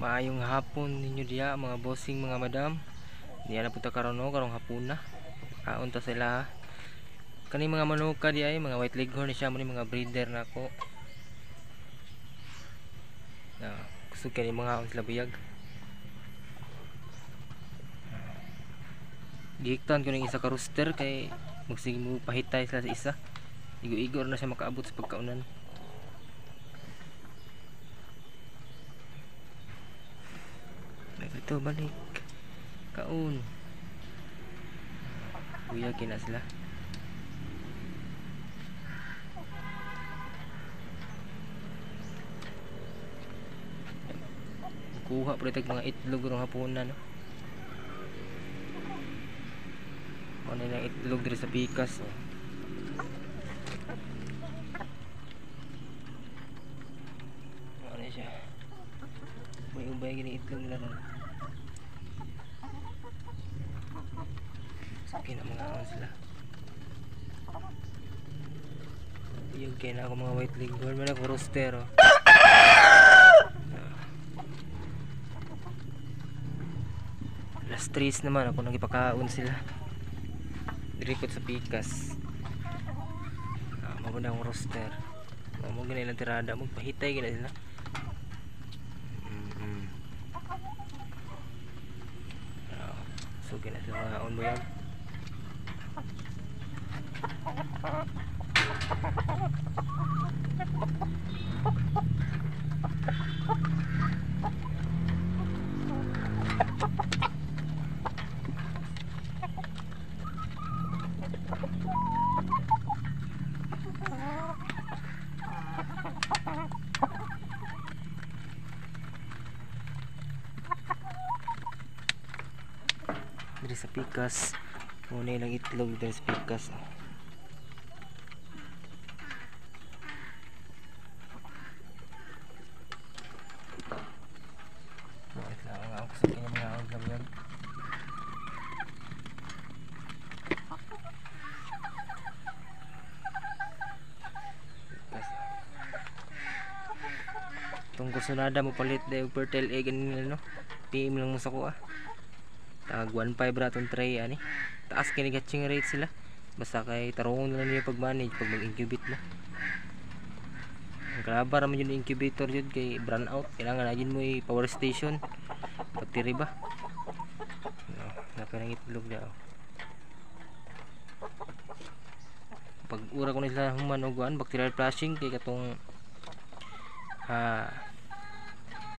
Maayong hapon ninyo diya mga bossing mga madam. Diya na punta karon no karong hapon na. Kaon ta sila. Kani mga manuka di ay mga white leghorn ni siya mo ni mga breeder nako. Na gusto kani mga on sila buyag. Gihiktan ko ning isa ka rooster kay magsige mo pahitay sila sa isa. Igo-igor na siya makaabot sa pagkaunan. Ito balik kaon buyag na sila. Kuha pa rin mga itlog ng hapunan no? Ano yung itlog dito sa pikas oh. Ano siya ubay-ubay gini itlog nila ron. Sakin na mga aon sila. Yung kaya na ako mga white leghorn man ako rooster oh. Last 3 naman ako nagipakaon sila dirikot sa pikas. Mabunda akong rooster mo gina ilang tirada magpahitay gina sila. So gina sila mga on boyag. Dari sa pikas muna ilang itlog dari sa pikas bakit lang ako sa kanya mga awag lang yan. Itong kusunada mo palit dahil fertile egg nila no PM lang mo sa kuha tag 1.5 raton tray ani taas kini hatching rate sila basta kay tarungon lang niyo pag manage pag mag-incubate mo. Ang kalaba raman yung incubator yun kay brand out kailangan na mo power station pagtiri ba no, napanang itlog daw pag ura ko nila human uguan bacterial flushing kay katong